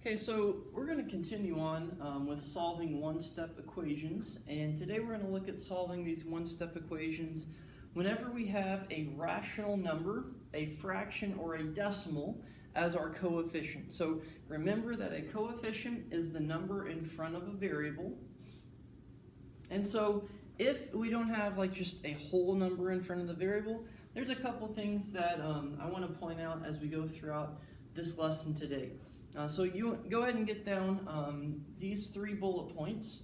Okay, so we're going to continue on with solving one-step equations, and today we're going to look at solving these one-step equations whenever we have a rational number, a fraction, or a decimal as our coefficient. So remember that a coefficient is the number in front of a variable, and so if we don't have like just a whole number in front of the variable, there's a couple things that I want to point out as we go throughout this lesson today. So you go ahead and get down these 3 bullet points.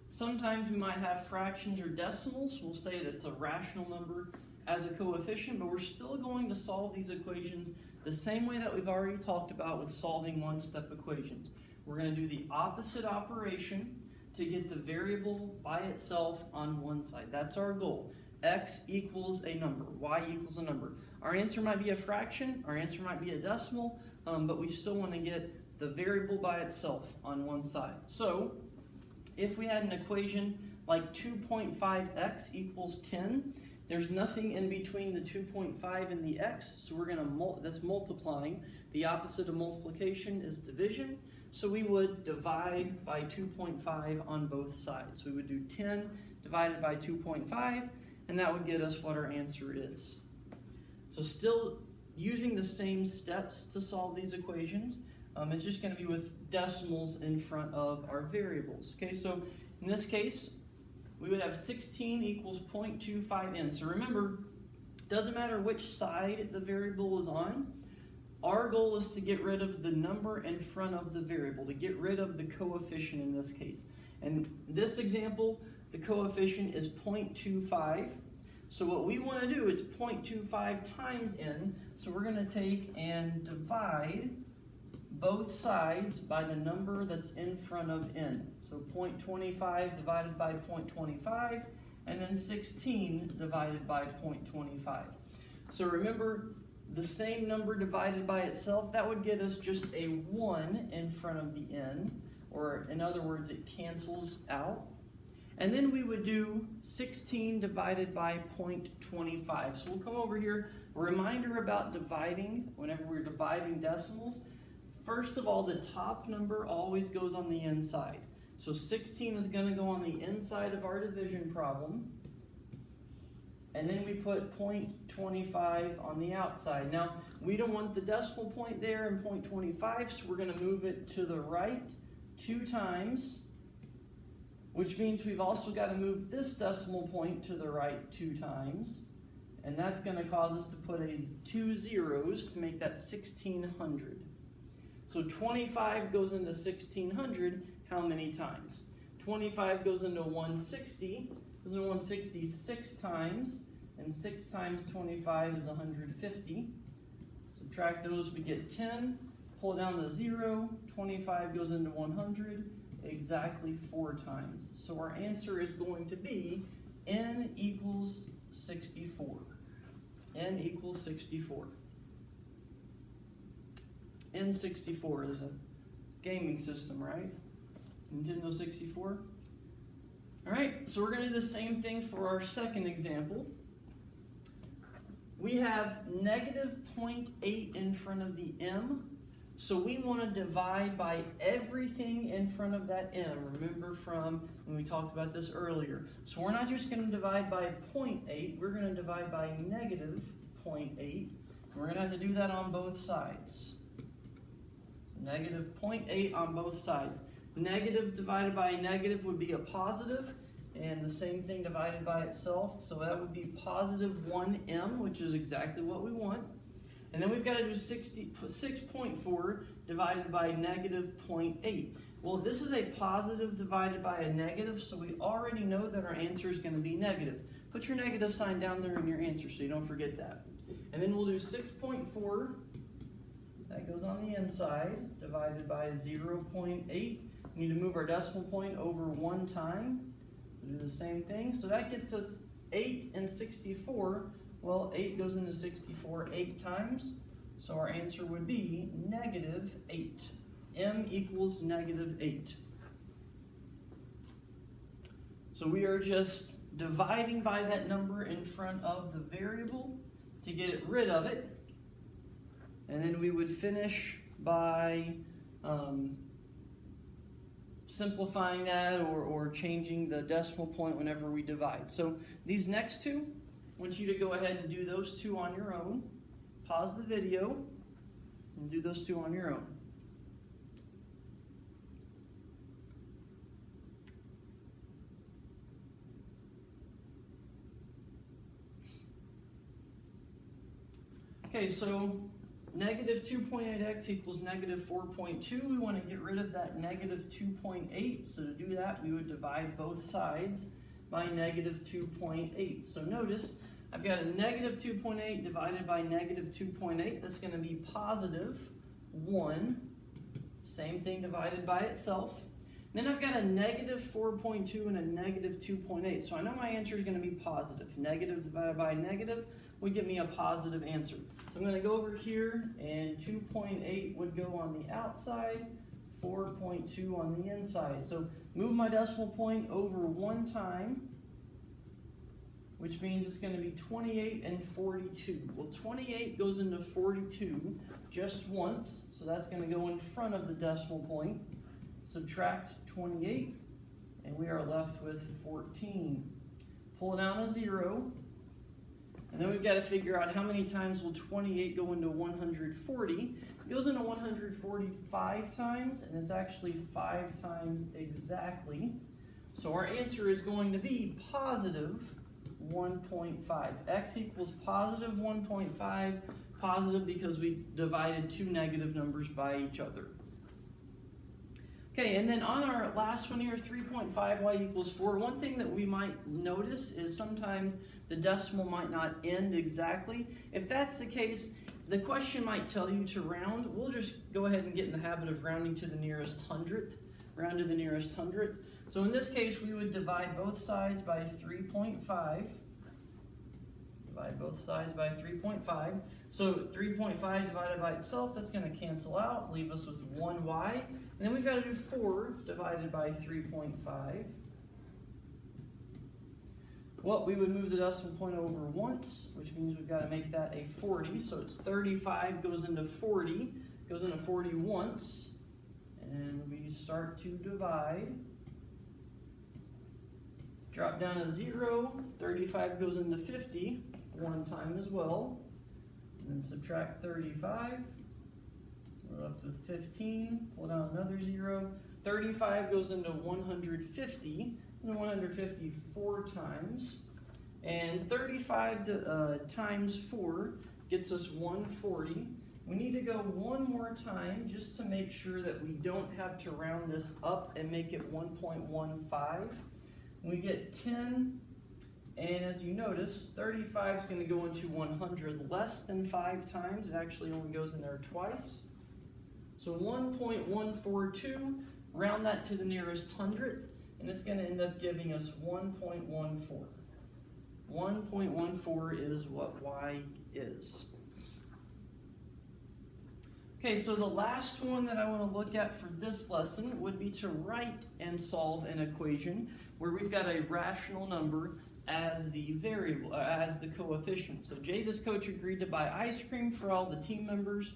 Sometimes we might have fractions or decimals. We'll say that it's a rational number as a coefficient, but we're still going to solve these equations the same way that we've already talked about with solving one-step equations. We're going to do the opposite operation to get the variable by itself on one side. That's our goal. X equals a number, Y equals a number. Our answer might be a fraction, our answer might be a decimal, but we still want to get the variable by itself on one side. So if we had an equation like 2.5x equals 10, there's nothing in between the 2.5 and the x, so we're going to, that's multiplying. The opposite of multiplication is division, so we would divide by 2.5 on both sides. So we would do 10 divided by 2.5, and that would get us what our answer is. So still using the same steps to solve these equations, it's just going to be with decimals in front of our variables. Okay, so in this case, we would have 16 equals 0.25n. So remember, it doesn't matter which side the variable is on. Our goal is to get rid of the number in front of the variable, to get rid of the coefficient in this case. And this example, the coefficient is 0.25. So what we want to do is 0.25 times n. So we're going to take and divide both sides by the number that's in front of n. So 0.25 divided by 0.25, and then 16 divided by 0.25. So remember, the same number divided by itself, that would get us just a 1 in front of the n, or in other words, it cancels out. And then we would do 16 divided by 0.25. So we'll come over here. A reminder about dividing, whenever we're dividing decimals, first of all, the top number always goes on the inside. So 16 is going to go on the inside of our division problem. And then we put 0.25 on the outside. Now, we don't want the decimal point there in 0.25, so we're going to move it to the right 2 times. Which means we've also got to move this decimal point to the right 2 times. And that's going to cause us to put 2 zeros to make that 1600. So 25 goes into 1600 how many times? 25 goes into 160. Goes into 160 6 times. And 6 times 25 is 150. Subtract those, we get 10. Pull it down to 0. 25 goes into 100. Exactly 4 times. So our answer is going to be n equals 64. N equals 64. N64 is a gaming system, right? Nintendo 64. Alright, so we're going to do the same thing for our second example. We have negative 0.8 in front of the m. So we want to divide by everything in front of that m. Remember from when we talked about this earlier. So we're not just going to divide by 0.8, we're going to divide by negative 0.8. We're going to have to do that on both sides. So negative 0.8 on both sides. Negative divided by negative would be a positive, and the same thing divided by itself. So that would be positive 1m, which is exactly what we want. And then we've got to do 6.4 divided by negative 0.8. Well, this is a positive divided by a negative, so we already know that our answer is going to be negative. Put your negative sign down there in your answer so you don't forget that. And then we'll do 6.4, that goes on the inside, divided by 0.8. We need to move our decimal point over 1 time. We'll do the same thing. So that gets us 8 and 64. Well, 8 goes into 64 8 times, so our answer would be negative 8. M equals negative 8. So we are just dividing by that number in front of the variable to get rid of it. And then we would finish by simplifying that or changing the decimal point whenever we divide. So these next two, I want you to go ahead and do those two on your own. Pause the video and do those two on your own. Okay, so negative 2.8x equals negative 4.2. We want to get rid of that negative 2.8. So to do that, we would divide both sides by negative 2.8. So notice, I've got a negative 2.8 divided by negative 2.8. That's going to be positive 1. Same thing divided by itself. Then I've got a negative 4.2 and a negative 2.8. So I know my answer is going to be positive. Negative divided by negative would give me a positive answer. So I'm going to go over here, and 2.8 would go on the outside, 4.2 on the inside. So move my decimal point over one time, which means it's going to be 28 and 42. Well, 28 goes into 42 just once, so that's going to go in front of the decimal point. Subtract 28, and we are left with 14. Pull down a 0, and then we've got to figure out how many times will 28 go into 140. It goes into 145 times, and it's actually 5 times exactly. So our answer is going to be positive 1.5. X equals positive 1.5, positive because we divided two negative numbers by each other. Okay, and then on our last one here, 3.5y equals 4, one thing that we might notice is sometimes the decimal might not end exactly. If that's the case, the question might tell you to round. We'll just go ahead and get in the habit of rounding to the nearest hundredth. Round to the nearest hundredth. So in this case, we would divide both sides by 3.5. Divide both sides by 3.5. So 3.5 divided by itself, that's going to cancel out, leave us with 1y. And then we've got to do 4 divided by 3.5. Well, we would move the decimal point over once, which means we've got to make that a 40. So it's 35 goes into 40, goes into 40 once. And we start to divide. Drop down a 0, 35 goes into 50 one time as well. And then subtract 35. We're left with 15. Pull down another 0. 35 goes into 150. And 150 4 times. And 35 times 4 gets us 140. We need to go one more time just to make sure that we don't have to round this up and make it 1.15. We get 10. And as you notice, 35 is going to go into 100 less than 5 times. It actually only goes in there twice. So 1.142, round that to the nearest hundredth, and it's going to end up giving us 1.14. 1.14 is what y is. Okay, so the last one that I want to look at for this lesson would be to write and solve an equation where we've got a rational number as the variable, as the coefficient. So Jada's coach agreed to buy ice cream for all the team members.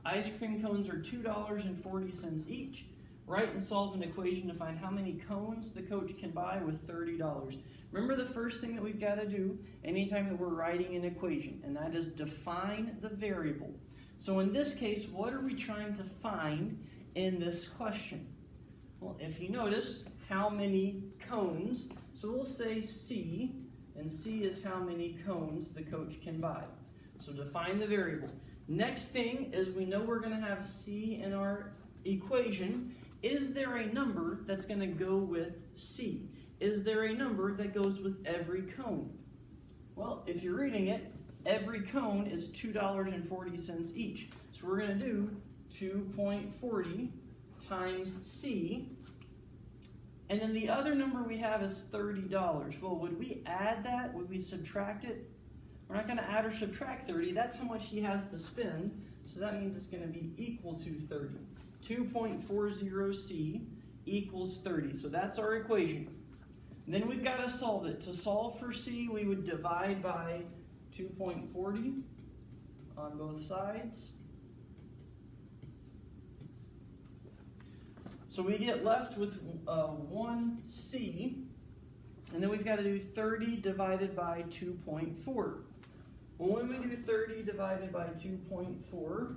Ice cream cones are $2.40 each. Write and solve an equation to find how many cones the coach can buy with $30. Remember the first thing that we've got to do anytime that we're writing an equation, and that is define the variable. So in this case, what are we trying to find in this question? Well, if you notice, how many cones? So we'll say C, and C is how many cones the coach can buy. So define the variable. Next thing is we know we're going to have C in our equation. Is there a number that's going to go with C? Is there a number that goes with every cone? Well, if you're reading it, every cone is $2.40 each. So we're going to do 2.40 times C. And then the other number we have is $30. Well, would we add that? Would we subtract it? We're not going to add or subtract 30. That's how much he has to spend. So that means it's going to be equal to 30. 2.40C equals 30. So that's our equation. And then we've got to solve it. To solve for C, we would divide by 2.40 on both sides. So we get left with 1c, and then we've got to do 30 divided by 2.4. Well, when we do 30 divided by 2.4,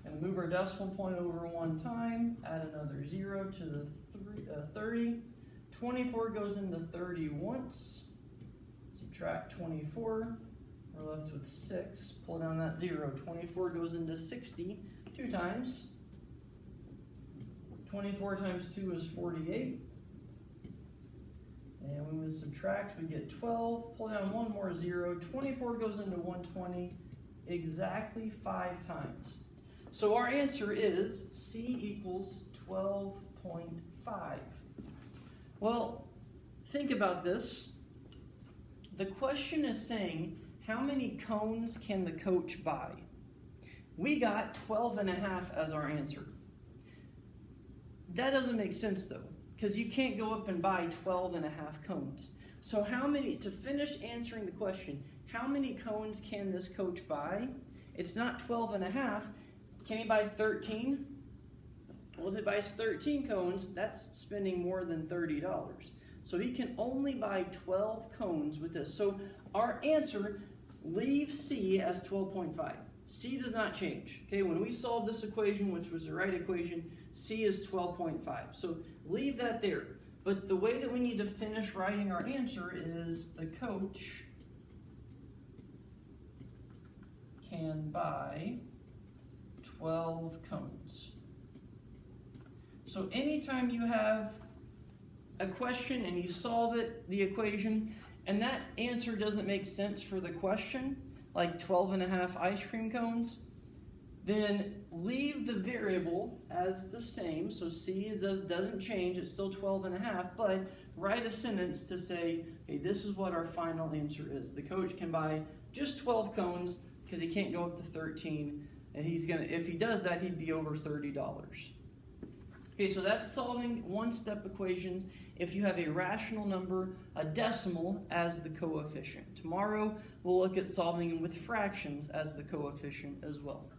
and move our decimal point over one time, add another 0 to the 30. 24 goes into 30 once. Subtract 24. We're left with 6. Pull down that 0. 24 goes into 60 2 times. 24 times 2 is 48. And when we subtract, we get 12. Pull down one more 0. 24 goes into 120 exactly 5 times. So our answer is C equals 12.5. Well, think about this. The question is saying, how many cones can the coach buy? We got 12.5 as our answer. That doesn't make sense though, because you can't go up and buy 12.5 cones. So to finish answering the question, how many cones can this coach buy? It's not 12.5. Can he buy 13? Well, if he buys 13 cones, that's spending more than $30. So he can only buy 12 cones with this. So our answer, leave C as 12.5. C does not change. Okay, when we solved this equation, which was the right equation, C is 12.5. So leave that there. But the way that we need to finish writing our answer is the coach can buy 12 cones. So anytime you have a question and you solve the equation, and that answer doesn't make sense for the question, like 12.5 ice cream cones, then leave the variable as the same. So C doesn't change, it's still 12.5, but write a sentence to say, okay, this is what our final answer is. The coach can buy just 12 cones because he can't go up to 13, and if he does that, he'd be over $30. Okay, so that's solving one-step equations if you have a rational number, a decimal, as the coefficient. Tomorrow, we'll look at solving with fractions as the coefficient as well.